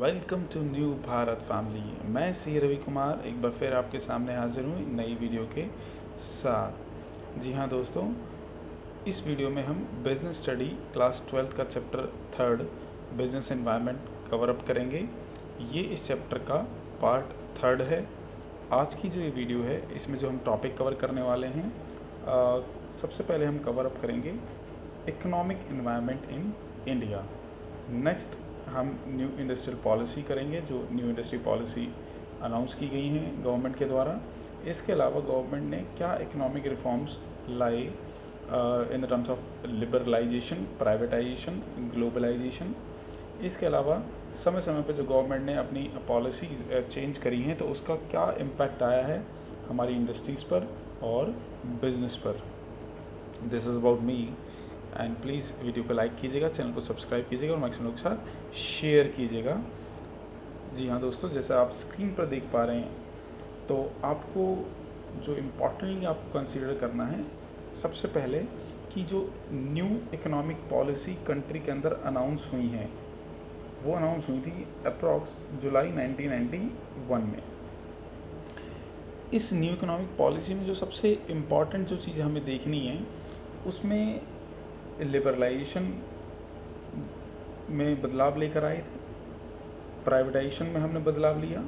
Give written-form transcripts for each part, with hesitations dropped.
Welcome to new Bharat family. मैं C Ravi Kumar एक बार फिर आपके सामने हाजिर हूँ नई वीडियो के साथ। जी हाँ दोस्तों, इस वीडियो में हम बिज़नेस स्टडी क्लास 12 का chapter 3 business environment cover up करेंगे। ये इस चैप्टर का पार्ट 3 है। आज की जो ये वीडियो है इसमें जो हम टॉपिक कवर करने वाले हैं, सबसे पहले हम कवर अप करेंगे economic environment in India. Next हम न्यू इंडस्ट्रियल पॉलिसी करेंगे, जो न्यू इंडस्ट्री पॉलिसी अनाउंस की गई हैं गवर्नमेंट के द्वारा। इसके अलावा गवर्नमेंट ने क्या इकोनॉमिक रिफॉर्म्स लाए in the terms of liberalisation, privatisation, globalisation. इसके अलावा समय समय पर जो गवर्नमेंट ने अपनी पॉलिसीज़ चेंज करी हैं तो उसका क्या इम्पैक्ट आया है हमारी इंडस्ट्रीज़ पर और बिजनेस पर। This is about me and please video को लाइक कीजिएगा, चैनल को सब्सक्राइब कीजिएगा और मैक्सिमम लोगों के साथ शेयर कीजिएगा। जी हाँ दोस्तों, जैसे आप स्क्रीन पर देख पा रहे हैं तो आपको जो इम्पोर्टेंटली आपको कंसीडर करना है, सबसे पहले कि जो न्यू इकोनॉमिक पॉलिसी कंट्री के अंदर अनाउंस हुई हैं वो अनाउंस हुई थी अप्रॉक्स जुलाई 1991 में। इस न्यू इकोनॉमिक पॉलिसी में जो सबसे इम्पॉर्टेंट जो चीज़ हमें देखनी है उसमें लिबरलाइजेशन में बदलाव लेकर आए थे, प्राइवेटाइजेशन में हमने बदलाव लिया,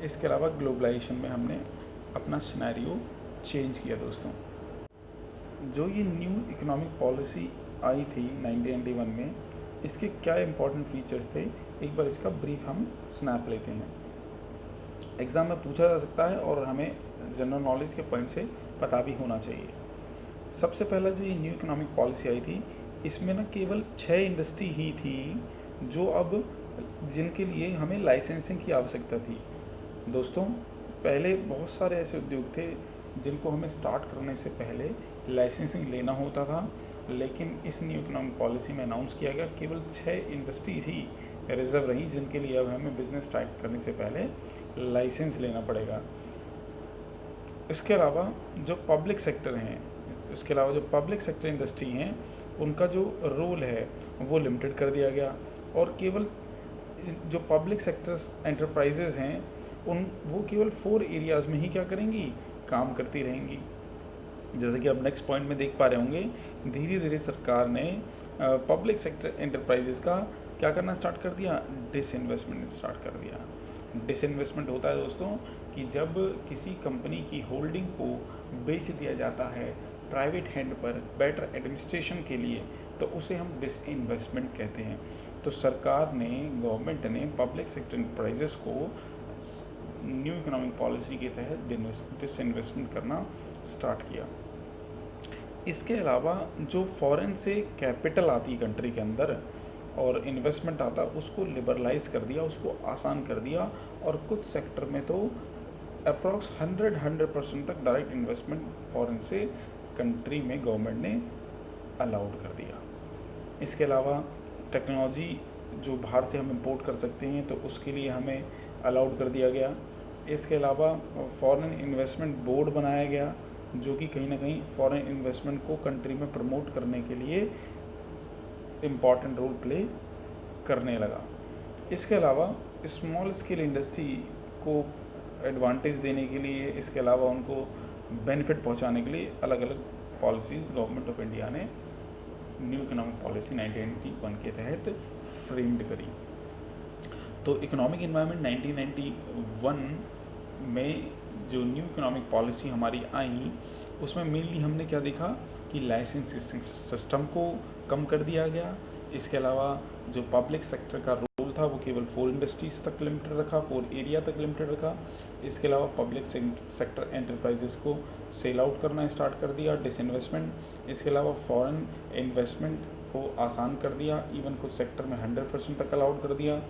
इसके अलावा ग्लोबलाइजेशन में हमने अपना सिनेरियो चेंज किया। दोस्तों, जो ये न्यू इकोनॉमिक पॉलिसी आई थी 1991 में, इसके क्या इंपॉर्टेंट फीचर्स थे, एक बार इसका ब्रीफ हम स्नैप लेते हैं। एग्ज़ाम में पूछा जा सकता है और हमें जनरल नॉलेज के पॉइंट से पता भी होना चाहिए। सबसे पहला जो ये न्यू इकोनॉमिक पॉलिसी आई थी, इसमें ना केवल 6 इंडस्ट्री ही थी जो अब जिनके लिए हमें लाइसेंसिंग की आवश्यकता थी। दोस्तों, पहले बहुत सारे ऐसे उद्योग थे जिनको हमें स्टार्ट करने से पहले लाइसेंसिंग लेना होता था, लेकिन इस न्यू इकोनॉमिक पॉलिसी में अनाउंस किया गया केवल 6 इंडस्ट्रीज ही रिजर्व रही जिनके लिए अब हमें बिज़नेस स्टार्ट करने से पहले लाइसेंस लेना पड़ेगा। इसके अलावा जो पब्लिक सेक्टर हैं, उसके अलावा जो पब्लिक सेक्टर इंडस्ट्री हैं, उनका जो रोल है वो लिमिटेड कर दिया गया और केवल जो पब्लिक सेक्टर्स एंटरप्राइजेज़ हैं वो केवल 4 एरियाज़ में ही क्या करेंगी, काम करती रहेंगी। जैसे कि आप नेक्स्ट पॉइंट में देख पा रहे होंगे, धीरे धीरे सरकार ने पब्लिक सेक्टर एंटरप्राइजेज़ का क्या करना स्टार्ट कर दिया, डिसइन्वेस्टमेंट स्टार्ट कर दिया। डिसइन्वेस्टमेंट होता है दोस्तों कि जब किसी कंपनी की होल्डिंग को बेच दिया जाता है प्राइवेट हैंड पर बेटर एडमिनिस्ट्रेशन के लिए, तो उसे हम डिसइन्वेस्टमेंट कहते हैं। तो सरकार ने, गवर्नमेंट ने पब्लिक सेक्टर एंटरप्राइजेस को न्यू इकोनॉमिक पॉलिसी के तहत डिसइन्वेस्टमेंट करना स्टार्ट किया। इसके अलावा जो फॉरेन से कैपिटल आती है कंट्री के अंदर और इन्वेस्टमेंट आता, उसको लिबरलाइज कर दिया, उसको आसान कर दिया और कुछ सेक्टर में तो अप्रॉक्स 100% तक डायरेक्ट इन्वेस्टमेंट फॉरेन से कंट्री में गवर्नमेंट ने अलाउड कर दिया। इसके अलावा टेक्नोलॉजी जो बाहर से हम इंपोर्ट कर सकते हैं तो उसके लिए हमें अलाउड कर दिया गया। इसके अलावा फॉरेन इन्वेस्टमेंट बोर्ड बनाया गया जो कि कहीं ना कहीं फॉरेन इन्वेस्टमेंट को कंट्री में प्रमोट करने के लिए इम्पॉर्टेंट रोल प्ले करने लगा। इसके अलावा स्मॉल स्केल इंडस्ट्री को एडवांटेज देने के लिए, इसके अलावा उनको बेनिफिट पहुंचाने के लिए अलग अलग पॉलिसीज़ गवर्नमेंट ऑफ इंडिया ने न्यू इकोनॉमिक पॉलिसी 1991 के तहत फ्रेम्ड करी। तो इकोनॉमिक एनवायरनमेंट 1991 में जो न्यू इकोनॉमिक पॉलिसी हमारी आई, उसमें मेनली हमने क्या देखा कि लाइसेंसिंग सिस्टम को कम कर दिया गया। इसके अलावा जो पब्लिक सेक्टर का रोल था वो केवल 4 इंडस्ट्रीज़ तक लिमिटेड रखा, 4 एरिया तक लिमिटेड रखा। इसके अलावा पब्लिक सेक्टर एंटरप्राइजेस को सेल आउट करना स्टार्ट कर दिया, डिसइन्वेस्टमेंट। इसके अलावा फॉरेन इन्वेस्टमेंट को आसान कर दिया, इवन कुछ सेक्टर में 100% तक अलाउड कर दिया।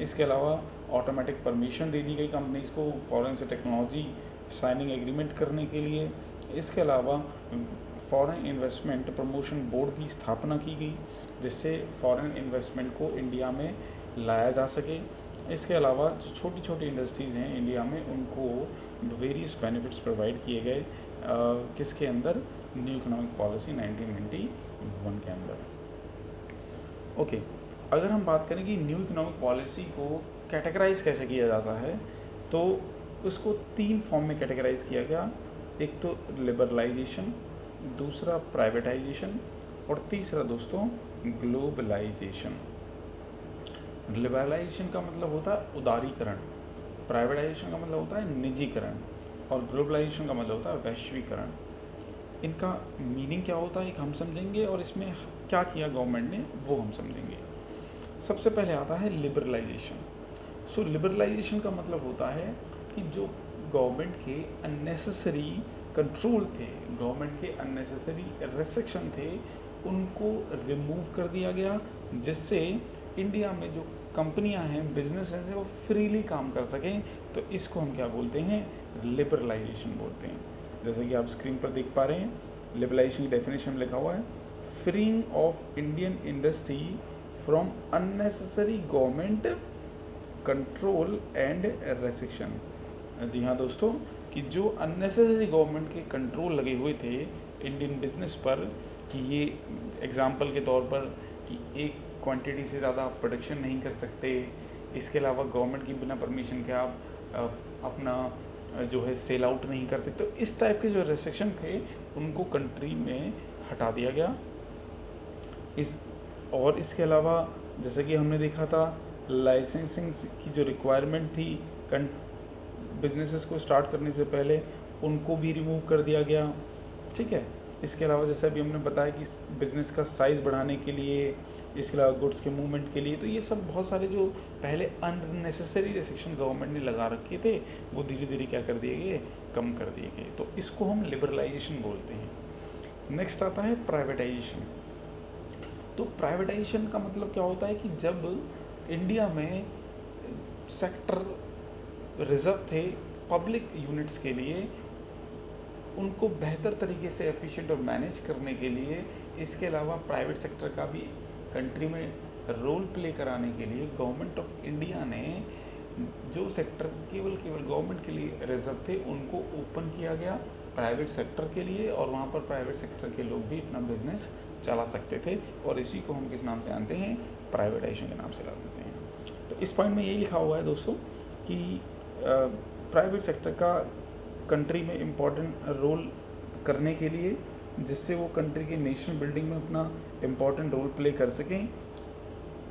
इसके अलावा ऑटोमेटिक परमिशन दे दी गई कंपनीज़ को फॉरेन से टेक्नोलॉजी साइनिंग एग्रीमेंट करने के लिए। इसके अलावा फॉरेन इन्वेस्टमेंट प्रमोशन बोर्ड की स्थापना की गई जिससे फॉरेन इन्वेस्टमेंट को इंडिया में लाया जा सके। इसके अलावा जो छोटी छोटी इंडस्ट्रीज़ हैं इंडिया में, उनको वेरियस बेनिफिट्स प्रोवाइड किए गए किसके अंदर, न्यू इकोनॉमिक पॉलिसी 1991 के अंदर। ओके, अगर हम बात करें कि न्यू इकोनॉमिक पॉलिसी को कैटेगराइज कैसे किया जाता है, तो उसको 3 फॉर्म में कैटेगराइज किया गया। एक तो लिबरलाइजेशन, दूसरा प्राइवेटाइजेशन और तीसरा दोस्तों ग्लोबलाइजेशन। लिबरलाइजेशन का मतलब होता है उदारीकरण, प्राइवेटाइजेशन का मतलब होता है निजीकरण और ग्लोबलाइजेशन का मतलब होता है वैश्वीकरण। इनका मीनिंग क्या होता है एक हम समझेंगे और इसमें क्या किया गवर्नमेंट ने वो हम समझेंगे। सबसे पहले आता है लिबरलाइजेशन। सो लिबरलाइजेशन का मतलब होता है कि जो गवर्नमेंट के अननेसेसरी कंट्रोल थे, गवर्नमेंट के अननेसेसरी रेस्ट्रिक्शन थे, उनको रिमूव कर दिया गया, जिससे इंडिया में जो कंपनियां हैं, बिजनेसेस हैं, वो फ्रीली काम कर सकें। तो इसको हम क्या बोलते हैं, लिबरलाइजेशन बोलते हैं। जैसे कि आप स्क्रीन पर देख पा रहे हैं, लिबरलाइजेशन की डेफिनेशन में लिखा हुआ है, freeing of Indian industry from unnecessary government control and restriction. जी हाँ दोस्तों, कि जो अननेसेसरी गवर्नमेंट के कंट्रोल लगे हुए थे इंडियन बिजनेस पर, कि ये एग्जांपल के तौर पर कि एक क्वांटिटी से ज़्यादा आप प्रोडक्शन नहीं कर सकते, इसके अलावा गवर्नमेंट की बिना परमिशन के आप अपना जो है सेल आउट नहीं कर सकते। इस टाइप के जो रेस्ट्रिक्शन थे उनको कंट्री में हटा दिया गया। इसके अलावा जैसे कि हमने देखा था, लाइसेंसिंग की जो रिक्वायरमेंट थी बिजनेसेस को स्टार्ट करने से पहले, उनको भी रिमूव कर दिया गया। ठीक है, इसके अलावा जैसे अभी हमने बताया कि बिज़नेस का साइज़ बढ़ाने के लिए, इसके अलावा गुड्स के मूवमेंट के लिए, तो ये सब बहुत सारे जो पहले अननेसेसरी रेस्ट्रिक्शन गवर्नमेंट ने लगा रखे थे, वो धीरे धीरे क्या कर दिए गए, कम कर दिए गए। तो इसको हम लिबरलाइजेशन बोलते हैं। नेक्स्ट आता है प्राइवेटाइजेशन। तो प्राइवेटाइजेशन का मतलब क्या होता है कि जब इंडिया में सेक्टर रिजर्व थे पब्लिक यूनिट्स के लिए, उनको बेहतर तरीके से एफिशिएंट और मैनेज करने के लिए, इसके अलावा प्राइवेट सेक्टर का भी कंट्री में रोल प्ले कराने के लिए गवर्नमेंट ऑफ इंडिया ने जो सेक्टर केवल गवर्नमेंट के लिए रिजर्व थे, उनको ओपन किया गया प्राइवेट सेक्टर के लिए, और वहाँ पर प्राइवेट सेक्टर के लोग भी अपना बिजनेस चला सकते थे। और इसी को हम किस नाम से जानते हैं, प्राइवेटाइजेशन के नाम से जानते हैं। तो इस पॉइंट में यही लिखा हुआ है दोस्तों कि प्राइवेट सेक्टर का कंट्री में इम्पॉर्टेंट रोल करने के लिए, जिससे वो कंट्री के नेशनल बिल्डिंग में अपना इम्पॉर्टेंट रोल प्ले कर सकें,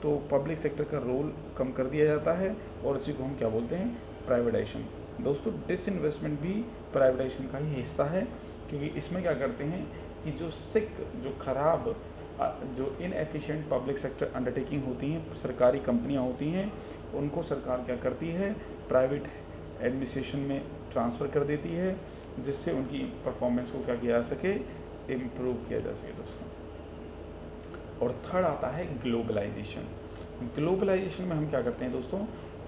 तो पब्लिक सेक्टर का रोल कम कर दिया जाता है और इसी को हम क्या बोलते हैं, प्राइवेटाइजेशन। दोस्तों डिसइन्वेस्टमेंट भी प्राइवेटाइजेशन का ही हिस्सा है, क्योंकि इसमें क्या करते हैं कि जो खराब जो इनएफिशिएंट पब्लिक सेक्टर अंडरटेकिंग होती हैं, सरकारी कंपनियां होती हैं, उनको सरकार क्या करती है, प्राइवेट एडमिनिस्ट्रेशन में ट्रांसफ़र कर देती है, जिससे उनकी परफॉर्मेंस को क्या किया जा सके, इम्प्रूव किया जा सके दोस्तों। और थर्ड आता है ग्लोबलाइजेशन। ग्लोबलाइजेशन में हम क्या करते हैं दोस्तों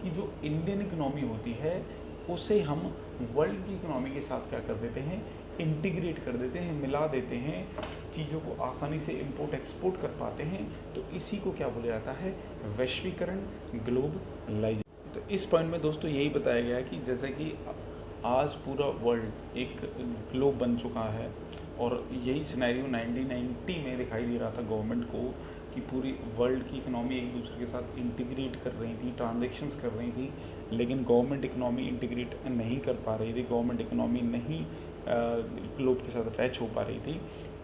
कि जो इंडियन इकोनॉमी होती है उसे हम वर्ल्ड की इकोनॉमी के साथ क्या कर देते हैं, इंटीग्रेट कर देते हैं, मिला देते हैं, चीज़ों को आसानी से इंपोर्ट एक्सपोर्ट कर पाते हैं। तो इसी को क्या बोला जाता है, वैश्वीकरण, ग्लोबलाइजेशन। तो इस पॉइंट में दोस्तों यही बताया गया है कि जैसे कि आज पूरा वर्ल्ड एक ग्लोब बन चुका है, और यही सिनेरियो 1990 में दिखाई दे रहा था गवर्नमेंट को कि पूरी वर्ल्ड की इकोनॉमी एक दूसरे के साथ इंटीग्रेट कर रही थी, ट्रांजैक्शंस कर रही थी, लेकिन गवर्नमेंट इकोनॉमी इंटीग्रेट नहीं कर पा रही थी, गवर्नमेंट इकोनॉमी नहीं ग्लोब के साथ अटैच हो पा रही थी।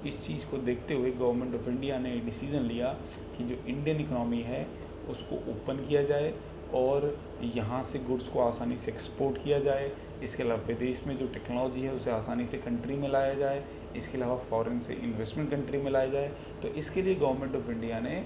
इस चीज़ को देखते हुए गवर्नमेंट ऑफ इंडिया ने डिसीज़न लिया कि जो इंडियन इकोनॉमी है उसको ओपन किया जाए और यहाँ से गुड्स को आसानी से एक्सपोर्ट किया जाए। इसके अलावा विदेश में जो टेक्नोलॉजी है उसे आसानी से कंट्री में लाया जाए। इसके अलावा फॉरेन से इन्वेस्टमेंट कंट्री में लाया जाए। तो इसके लिए गवर्नमेंट ऑफ इंडिया ने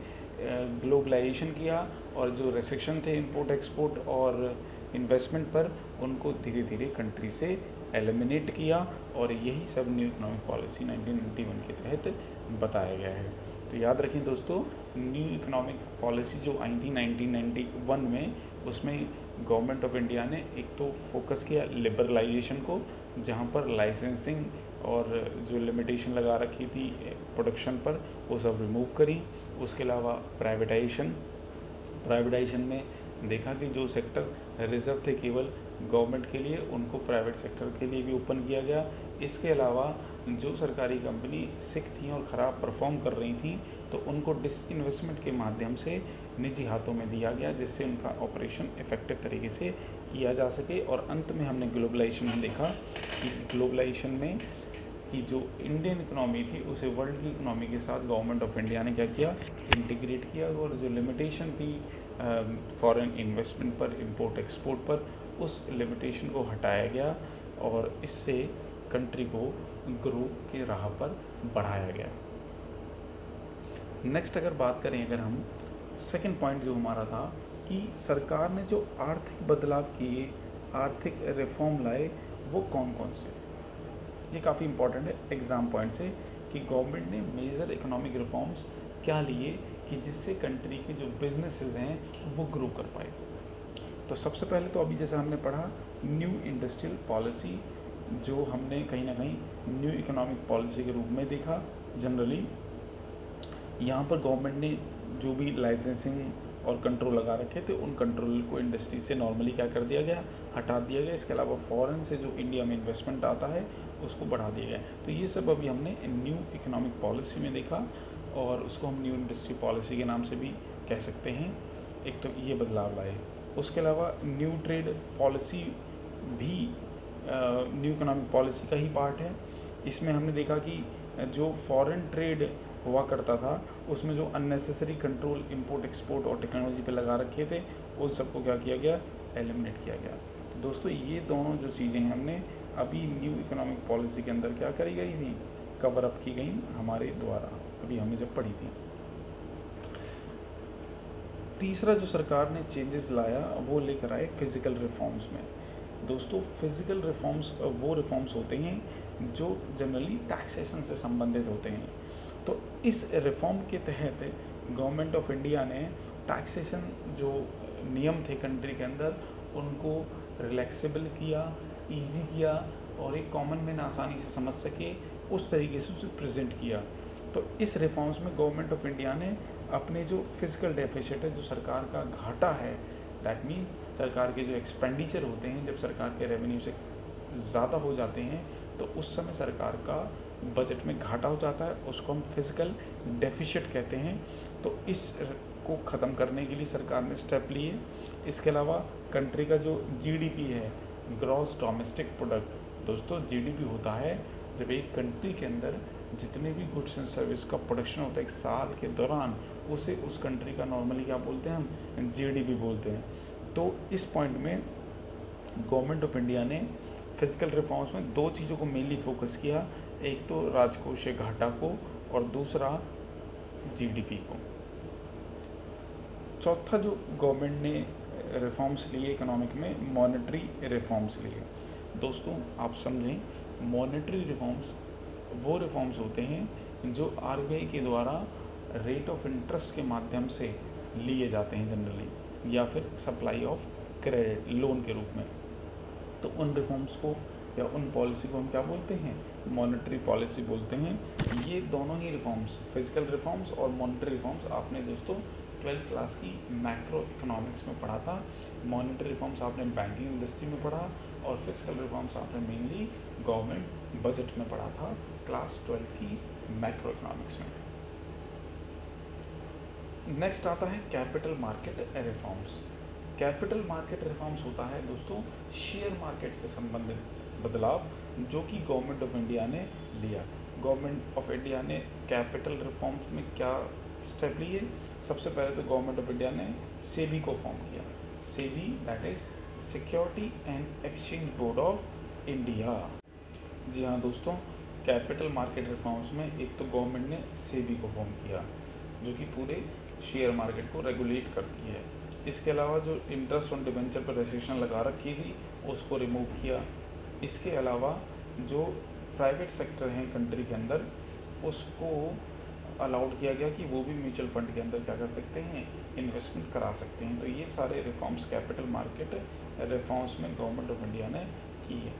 ग्लोबलाइजेशन किया, और जो रेस्ट्रिक्शन थे इंपोर्ट एक्सपोर्ट और इन्वेस्टमेंट पर, उनको धीरे धीरे कंट्री से एलिमिनेट किया, और यही सब न्यू इकोनॉमिक पॉलिसी 1991 के तहत बताया गया है। तो याद रखें दोस्तों, न्यू इकोनॉमिक पॉलिसी जो आई थी 1991 में, उसमें गवर्नमेंट ऑफ इंडिया ने एक तो फोकस किया लिबरलाइजेशन को, जहाँ पर लाइसेंसिंग और जो लिमिटेशन लगा रखी थी प्रोडक्शन पर वो सब रिमूव करी। उसके अलावा प्राइवेटाइजेशन में देखा कि जो सेक्टर रिजर्व थे केवल गवर्नमेंट के लिए, उनको प्राइवेट सेक्टर के लिए भी ओपन किया गया। इसके अलावा जो सरकारी कंपनी सिक थी और ख़राब परफॉर्म कर रही थी, तो उनको डिसइन्वेस्टमेंट के माध्यम से निजी हाथों में दिया गया, जिससे उनका ऑपरेशन इफेक्टिव तरीके से किया जा सके। और अंत में हमने ग्लोबलाइजेशन में देखा कि ग्लोबलाइजेशन में कि जो इंडियन इकोनॉमी थी उसे वर्ल्ड की इकोनॉमी के साथ गवर्नमेंट ऑफ इंडिया ने क्या किया, इंटीग्रेट किया। और जो लिमिटेशन थी फॉरेन इन्वेस्टमेंट पर, इंपोर्ट एक्सपोर्ट पर, उस लिमिटेशन को हटाया गया और इससे कंट्री को ग्रो के राह पर बढ़ाया गया। नेक्स्ट अगर बात करें, अगर हम सेकंड पॉइंट जो हमारा था कि सरकार ने जो आर्थिक बदलाव किए, आर्थिक रिफॉर्म लाए, वो कौन कौन से थे। ये काफ़ी इंपॉर्टेंट है एग्ज़ाम पॉइंट से कि गवर्नमेंट ने मेजर इकोनॉमिक रिफॉर्म्स क्या लिए कि जिससे कंट्री के जो बिजनेसेस हैं वो ग्रो कर पाए। तो सबसे पहले तो अभी जैसा हमने पढ़ा न्यू इंडस्ट्रियल पॉलिसी, जो हमने कहीं ना कहीं न्यू इकोनॉमिक पॉलिसी के रूप में देखा। जनरली यहाँ पर गवर्नमेंट ने जो भी लाइसेंसिंग और कंट्रोल लगा रखे थे, उन कंट्रोल को इंडस्ट्री से नॉर्मली क्या कर दिया गया, हटा दिया गया। इसके अलावा फॉरेन से जो इंडिया में इन्वेस्टमेंट आता है उसको बढ़ा दिया गया। तो ये सब अभी हमने न्यू इकोनॉमिक पॉलिसी में देखा और उसको हम न्यू इंडस्ट्री पॉलिसी के नाम से भी कह सकते हैं। एक तो ये बदलाव लाए। उसके अलावा न्यू ट्रेड पॉलिसी भी न्यू इकोनॉमिक पॉलिसी का ही पार्ट है। इसमें हमने देखा कि जो फॉरेन ट्रेड हुआ करता था उसमें जो अननेसेसरी कंट्रोल इंपोर्ट एक्सपोर्ट और टेक्नोलॉजी पे लगा रखे थे, उन सबको क्या किया गया, एलिमिनेट किया गया। तो दोस्तों ये दोनों जो चीज़ें हमने अभी न्यू इकोनॉमिक पॉलिसी के अंदर क्या करी गई थी, कवर अप की गई हमारे द्वारा, अभी हमने जब पढ़ी थी। तीसरा जो सरकार ने चेंजेस लाया वो लेकर आए फिज़िकल रिफॉर्म्स में। दोस्तों फिज़िकल रिफॉर्म्स वो रिफॉर्म्स होते हैं जो जनरली टैक्सेशन से संबंधित होते हैं। तो इस रिफॉर्म के तहत गवर्नमेंट ऑफ इंडिया ने टैक्सेशन जो नियम थे कंट्री के अंदर उनको रिलैक्सेबल किया, इजी किया और एक कॉमन मैन आसानी से समझ सके उस तरीके से उसे प्रेजेंट किया। तो इस रिफॉर्म्स में गवर्नमेंट ऑफ इंडिया ने अपने जो फिजिकल डेफिसिट है, जो सरकार का घाटा है, दैट मीन्स सरकार के जो एक्सपेंडिचर होते हैं, जब सरकार के रेवेन्यू से ज़्यादा हो जाते हैं तो उस समय सरकार का बजट में घाटा हो जाता है, उसको हम फिजिकल डेफिसिट कहते हैं। तो इसको ख़त्म करने के लिए सरकार ने स्टेप लिए। इसके अलावा कंट्री का जो जीडीपी है, ग्रॉस डोमेस्टिक प्रोडक्ट, दोस्तों जीडीपी होता है जब एक कंट्री के अंदर जितने भी गुड्स एंड सर्विस का प्रोडक्शन होता है एक साल के दौरान, उसे उस कंट्री का नॉर्मली क्या बोलते हैं, हम जीडीपी बोलते हैं। तो इस पॉइंट में गवर्नमेंट ऑफ इंडिया ने फिजिकल रिफॉर्म्स में दो चीज़ों को मेनली फोकस किया, एक तो राजकोषीय घाटा को और दूसरा जीडीपी को। चौथा जो गवर्नमेंट ने रिफॉर्म्स लिए इकोनॉमिक में, मॉनेटरी रिफॉर्म्स लिए। दोस्तों आप समझें, मॉनेटरी रिफॉर्म्स वो रिफॉर्म्स होते हैं जो आरबीआई के द्वारा रेट ऑफ इंटरेस्ट के माध्यम से लिए जाते हैं जनरली, या फिर सप्लाई ऑफ क्रेडिट लोन के रूप में। तो उन रिफॉर्म्स को या उन पॉलिसी को हम क्या बोलते हैं, मॉनेटरी पॉलिसी बोलते हैं। ये दोनों ही रिफॉर्म्स, फिजिकल रिफॉर्म्स और मॉनेटरी रिफॉर्म्स, आपने दोस्तों 12th क्लास की मैक्रो इकोनॉमिक्स में पढ़ा था। मॉनेटरी रिफॉर्म्स आपने बैंकिंग इंडस्ट्री में पढ़ा और फिजिकल रिफॉर्म्स आपने मेनली गवर्नमेंट बजट में पढ़ा था क्लास 12 की मैक्रो इकोनॉमिक्स में। नेक्स्ट आता है capital market reforms. Capital market reforms होता है दोस्तों शेयर मार्केट से संबंधित बदलाव जो कि गवर्नमेंट ऑफ इंडिया ने लिया। गवर्नमेंट ऑफ इंडिया ने कैपिटल रिफॉर्म्स में क्या स्टेप लिए, सबसे पहले तो गवर्नमेंट ऑफ इंडिया ने सेबी को फॉर्म किया। SEBI that is security and exchange board of India. जी हाँ दोस्तों, कैपिटल मार्केट रिफॉर्म्स में एक तो गवर्नमेंट ने सेबी को फॉर्म किया जो कि पूरे शेयर मार्केट को रेगुलेट करती है। इसके अलावा जो इंटरेस्ट ऑन डिबेंचर पर रेस्ट्रिक्शन लगा रखी थी उसको रिमूव किया। इसके अलावा जो प्राइवेट सेक्टर हैं कंट्री के अंदर उसको अलाउड किया गया कि वो भी म्यूचुअल फंड के अंदर क्या कर सकते हैं, इन्वेस्टमेंट करा सकते हैं। तो ये सारे रिफॉर्म्स कैपिटल मार्केट रिफॉर्म्स में गवर्नमेंट ऑफ इंडिया ने की है।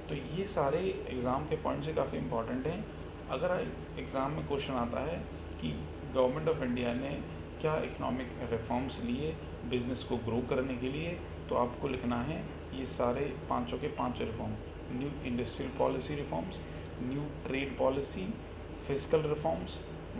तो ये सारे एग्ज़ाम के पॉइंट से काफ़ी इंपॉर्टेंट हैं। अगर एग्ज़ाम में क्वेश्चन आता है कि गवर्नमेंट ऑफ इंडिया ने क्या इकोनॉमिक रिफॉर्म्स लिए बिजनेस को ग्रो करने के लिए, तो आपको लिखना है ये सारे पाँचों के पाँचों reform: new industrial policy reforms, new trade policy, physical reforms,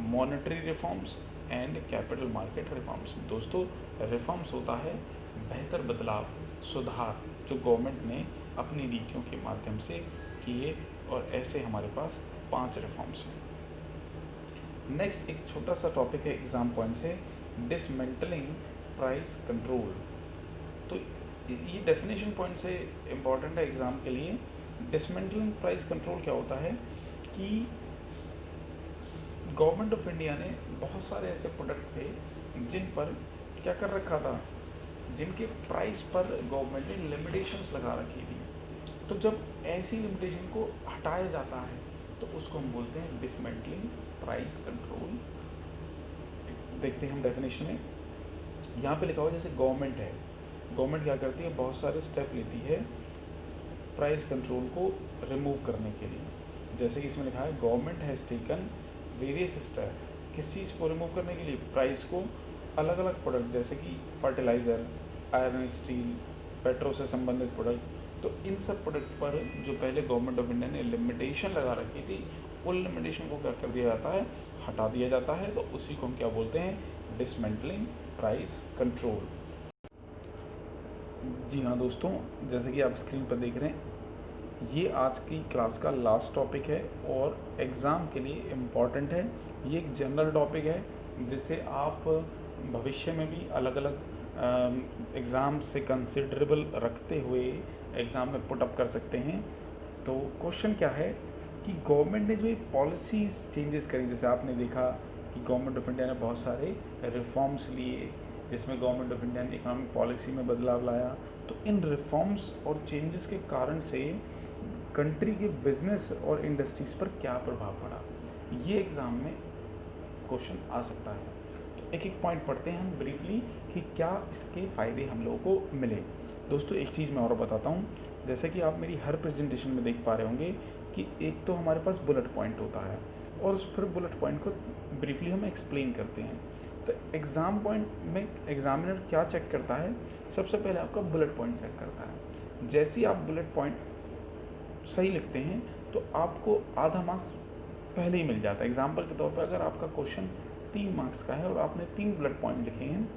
monetary reforms and capital market reforms. दोस्तों, रिफॉर्म्स होता है बेहतर बदलाव, सुधार जो गवर्नमेंट ने अपनी नीतियों के माध्यम से किए, और ऐसे हमारे पास 5 रिफॉर्म्स हैं। नेक्स्ट एक छोटा सा टॉपिक है एग्जाम पॉइंट से, डिसमेंटलिंग प्राइस कंट्रोल। तो ये डेफिनेशन पॉइंट से इम्पॉर्टेंट है एग्जाम के लिए। डिसमेंटलिंग प्राइस कंट्रोल क्या होता है कि गवर्नमेंट ऑफ इंडिया ने बहुत सारे ऐसे प्रोडक्ट थे जिन पर क्या कर रखा था, जिनके प्राइस पर गवर्नमेंट ने लिमिटेशंस लगा रखी थी। तो जब ऐसी लिमिटेशन को हटाया जाता है तो उसको हम बोलते हैं डिसमेंटलिंग प्राइस कंट्रोल। देखते हैं हम डेफिनेशन में, यहाँ पे लिखा हुआ जैसे गवर्नमेंट है, गवर्नमेंट क्या करती है, बहुत सारे स्टेप लेती है प्राइस कंट्रोल को रिमूव करने के लिए। जैसे कि इसमें लिखा है government has taken various step, किस चीज़ को रिमूव करने के लिए, प्राइस को। अलग अलग प्रोडक्ट जैसे कि फर्टिलाइज़र, आयरन स्टील, पेट्रोल से संबंधित प्रोडक्ट, तो इन सब प्रोडक्ट पर जो पहले गवर्नमेंट ऑफ इंडिया ने लिमिटेशन लगा रखी थी, उन लिमिटेशन को क्या कर दिया जाता है, हटा दिया जाता है। तो उसी को हम क्या बोलते हैं, डिसमेंटलिंग प्राइस कंट्रोल। जी हाँ दोस्तों, जैसे कि आप स्क्रीन पर देख रहे हैं, ये आज की क्लास का लास्ट टॉपिक है और एग्ज़ाम के लिए इम्पॉर्टेंट है। ये एक जनरल टॉपिक है जिससे आप भविष्य में भी अलग अलग एग्ज़ाम से कंसिडरेबल रखते हुए एग्ज़ाम में पुट अप कर सकते हैं। तो क्वेश्चन क्या है कि गवर्नमेंट ने जो ये पॉलिसीज़ चेंजेस करी, जैसे आपने देखा कि गवर्नमेंट ऑफ इंडिया ने बहुत सारे रिफॉर्म्स लिए जिसमें गवर्नमेंट ऑफ इंडिया ने इकोनॉमिक पॉलिसी में बदलाव लाया। तो इन रिफॉर्म्स और चेंजेस के कारण से कंट्री के बिजनेस और इंडस्ट्रीज़ पर क्या प्रभाव पड़ा, ये एग्ज़ाम में क्वेश्चन आ सकता है। तो एक एक पॉइंट पढ़ते हैं हम ब्रीफली कि क्या इसके फ़ायदे हम लोगों को मिले। दोस्तों, एक चीज़ मैं और बताता हूँ, जैसे कि आप मेरी हर प्रेजेंटेशन में देख पा रहे होंगे कि एक तो हमारे पास बुलेट पॉइंट होता है और उस फिर बुलेट पॉइंट को ब्रीफली हम एक्सप्लेन करते हैं। तो एग्ज़ाम पॉइंट में एग्जामिनर क्या चेक करता है, सबसे पहले आपका बुलेट पॉइंट चेक करता है। जैसे ही आप बुलेट पॉइंट सही लिखते हैं तो आपको आधा मार्क्स पहले ही मिल जाता है। एग्जाम्पल के तौर पर अगर आपका क्वेश्चन 3 मार्क्स का है और आपने 3 बुलेट पॉइंट लिखे हैं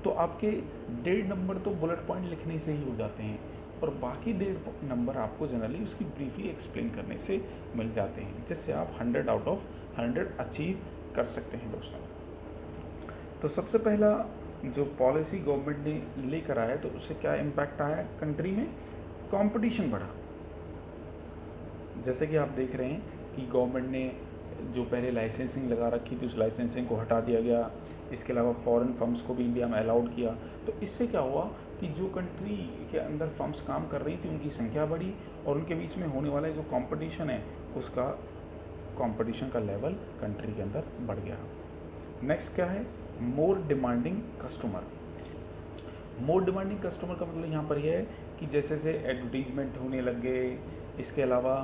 तो आपके 1.5 नंबर तो बुलेट पॉइंट लिखने से ही हो जाते हैं और बाकी 1.5 नंबर आपको जनरली उसकी ब्रीफली एक्सप्लेन करने से मिल जाते हैं, जिससे आप 100 आउट ऑफ 100 अचीव कर सकते हैं दोस्तों। तो सबसे पहला जो पॉलिसी गवर्नमेंट ने लेकर आया तो उससे क्या इम्पैक्ट आया कंट्री में, कंपटीशन बढ़ा। जैसे कि आप देख रहे हैं कि गवर्नमेंट ने जो पहले लाइसेंसिंग लगा रखी थी उस लाइसेंसिंग को हटा दिया गया। इसके अलावा फॉरेन फर्म्स को भी इंडिया में अलाउड किया। तो इससे क्या हुआ कि जो कंट्री के अंदर फर्म्स काम कर रही थी उनकी संख्या बढ़ी और उनके बीच में होने वाला जो कंपटीशन है उसका कंपटीशन का लेवल कंट्री के अंदर बढ़ गया। नेक्स्ट क्या है, more demanding customer. More demanding customer का मतलब यहाँ पर यह है कि जैसे जैसे एडवर्टीजमेंट होने लग गए, इसके अलावा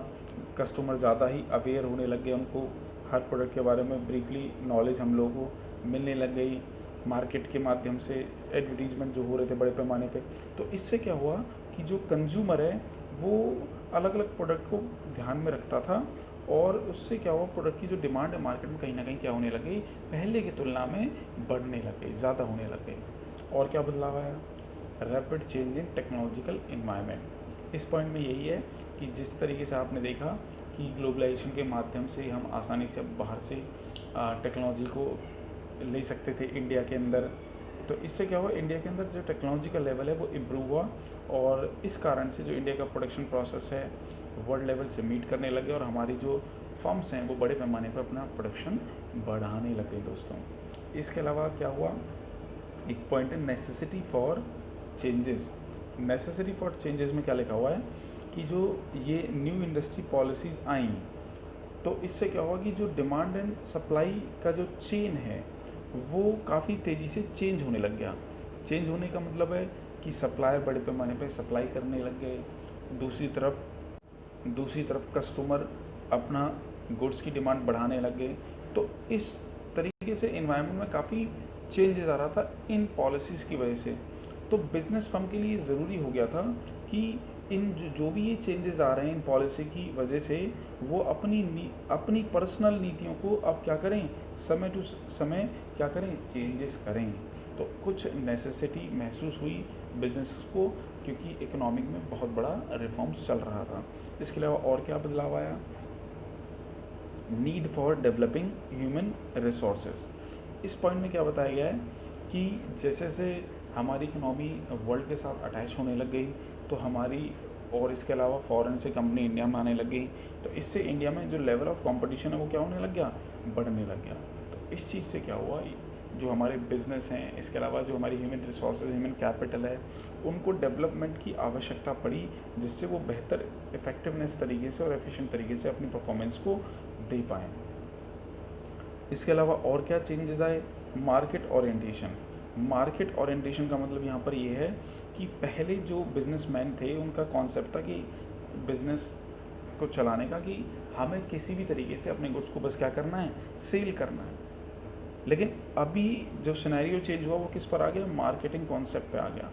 कस्टमर ज़्यादा ही अवेयर होने लग गए, उनको हर प्रोडक्ट के बारे में ब्रीफली नॉलेज हम लोगों को मिलने लग गई मार्केट के माध्यम से, एडवर्टीजमेंट जो हो रहे थे बड़े पैमाने पे। तो इससे क्या हुआ कि जो कंज्यूमर है वो अलग अलग प्रोडक्ट को ध्यान में रखता था और उससे क्या हुआ, प्रोडक्ट की जो डिमांड है मार्केट में कहीं ना कहीं क्या होने लग गई, पहले की तुलना में बढ़ने लग गई, ज़्यादा होने लग गई। और क्या बदलाव आया, rapid change in technological environment. इस पॉइंट में यही है कि जिस तरीके से आपने देखा कि ग्लोबलाइजेशन के माध्यम से हम आसानी से बाहर से टेक्नोलॉजी को ले सकते थे इंडिया के अंदर, तो इससे क्या हुआ, इंडिया के अंदर जो टेक्नोलॉजी का लेवल है वो इम्प्रूव हुआ और इस कारण से जो इंडिया का प्रोडक्शन प्रोसेस है वर्ल्ड लेवल से मीट करने लगे और हमारी जो फर्म्स हैं वो बड़े पैमाने पर अपना प्रोडक्शन बढ़ाने लगे दोस्तों। इसके अलावा क्या हुआ, एक पॉइंट है necessity for changes. Necessary for changes में क्या लिखा हुआ है कि जो ये न्यू इंडस्ट्री पॉलिसीज़ आई तो इससे क्या हुआ कि जो डिमांड एंड सप्लाई का जो चेन है वो काफ़ी तेज़ी से चेंज होने लग गया। चेंज होने का मतलब है कि सप्लायर बड़े पैमाने पे सप्लाई करने लग गए, दूसरी तरफ कस्टमर अपना गुड्स की डिमांड बढ़ाने लग गए। तो इस तरीके से एनवायरनमेंट में काफ़ी चेंजेस आ रहा था इन पॉलिसीज़ की वजह से। तो बिज़नेस फर्म के लिए ज़रूरी हो गया था कि इन जो भी ये चेंजेस आ रहे हैं इन पॉलिसी की वजह से, वो अपनी पर्सनल नीतियों को अब क्या करें, समय टू समय क्या करें, चेंजेस करें। तो कुछ नेसेसिटी महसूस हुई बिज़नेस को, क्योंकि इकोनॉमिक में बहुत बड़ा रिफॉर्म्स चल रहा था। इसके अलावा और क्या बदलाव आया, need for developing human resources. इस पॉइंट में क्या बताया गया है कि जैसे जैसे हमारी इकनॉमी वर्ल्ड के साथ अटैच होने लग गई, तो हमारी और इसके अलावा फॉरेन से कंपनी इंडिया में आने लग गई, तो इससे इंडिया में जो लेवल ऑफ कंपटीशन है वो क्या होने लग गया, बढ़ने लग गया। तो इस चीज़ से क्या हुआ, जो हमारे बिजनेस हैं, इसके अलावा जो हमारी ह्यूमन रिसोर्सेज, ह्यूमन कैपिटल है, उनको डेवलपमेंट की आवश्यकता पड़ी, जिससे वो बेहतर इफ़ेक्टिवनेस तरीके से और एफिशिएंट तरीके से अपनी परफॉर्मेंस को दे पाएँ। इसके अलावा और क्या चेंजेस आए, मार्केट ओरिएंटेशन। मार्केट ओरिएंटेशन का मतलब यहाँ पर ये है कि पहले जो बिजनेसमैन थे उनका कॉन्सेप्ट था कि बिजनेस को चलाने का, कि हमें किसी भी तरीके से अपने गुड्स को बस क्या करना है, सेल करना है। लेकिन अभी जो सिनेरियो चेंज हुआ वो किस पर आ गया, मार्केटिंग कॉन्सेप्ट पे आ गया।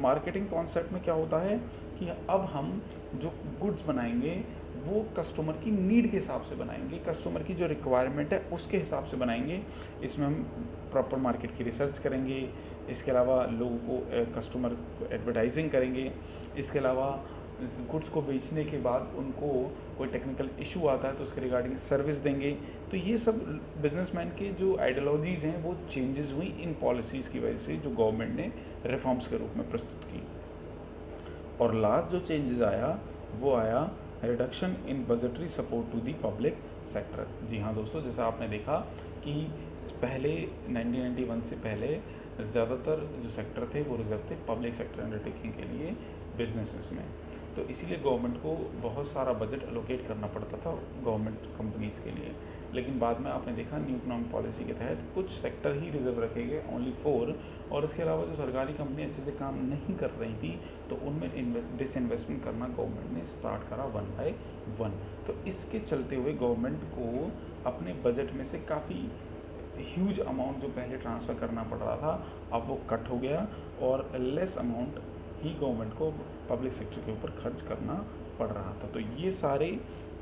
मार्केटिंग कॉन्सेप्ट में क्या होता है कि अब हम जो गुड्स बनाएंगे वो कस्टमर की नीड के हिसाब से बनाएंगे, कस्टमर की जो रिक्वायरमेंट है उसके हिसाब से बनाएंगे। इसमें हम प्रॉपर मार्केट की रिसर्च करेंगे, इसके अलावा लोगों को कस्टमर एडवर्टाइजिंग करेंगे, इसके अलावा गुड्स को बेचने के बाद उनको कोई टेक्निकल इशू आता है तो उसके रिगार्डिंग सर्विस देंगे। तो ये सब बिजनेसमैन के जो आइडियोलॉजीज़ हैं वो चेंजेस हुई इन पॉलिसीज़ की वजह से, जो गवर्नमेंट ने रिफॉर्म्स के रूप में प्रस्तुत की। और लास्ट जो चेंजेस आया वो आया reduction in budgetary support to the public sector. जी हाँ दोस्तों, जैसा आपने देखा कि पहले 1991 से पहले ज़्यादातर जो सेक्टर थे वो रिजर्व थे पब्लिक सेक्टर अंडरटेकिंग के लिए बिजनेसेस में। तो इसीलिए गवर्नमेंट को बहुत सारा बजट एलोकेट करना पड़ता था गवर्नमेंट कंपनीज़ के लिए। लेकिन बाद में आपने देखा न्यू इकोनॉमिक पॉलिसी के तहत कुछ सेक्टर ही रिजर्व रखे गए, ओनली 4, और इसके अलावा जो सरकारी कंपनी अच्छे से काम नहीं कर रही थी तो उनमें डिसइन्वेस्टमेंट करना गवर्नमेंट ने स्टार्ट करा 1 बाय 1। तो इसके चलते हुए गवर्नमेंट को अपने बजट में से काफ़ी ह्यूज अमाउंट जो पहले ट्रांसफ़र करना पड़ रहा था अब वो कट हो गया, और लेस अमाउंट ही गवर्नमेंट को पब्लिक सेक्टर के ऊपर खर्च करना पड़ रहा था। तो ये सारे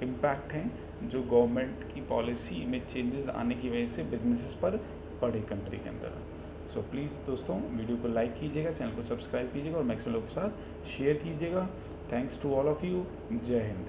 इम्पैक्ट हैं जो गवर्नमेंट की पॉलिसी में चेंजेस आने की वजह से बिजनेसेस पर पड़े कंट्री के अंदर। सो प्लीज़ दोस्तों, वीडियो को लाइक कीजिएगा, चैनल को सब्सक्राइब कीजिएगा और मैक्सिमम लोगों के साथ शेयर कीजिएगा। Thanks to all of you. जय हिंद।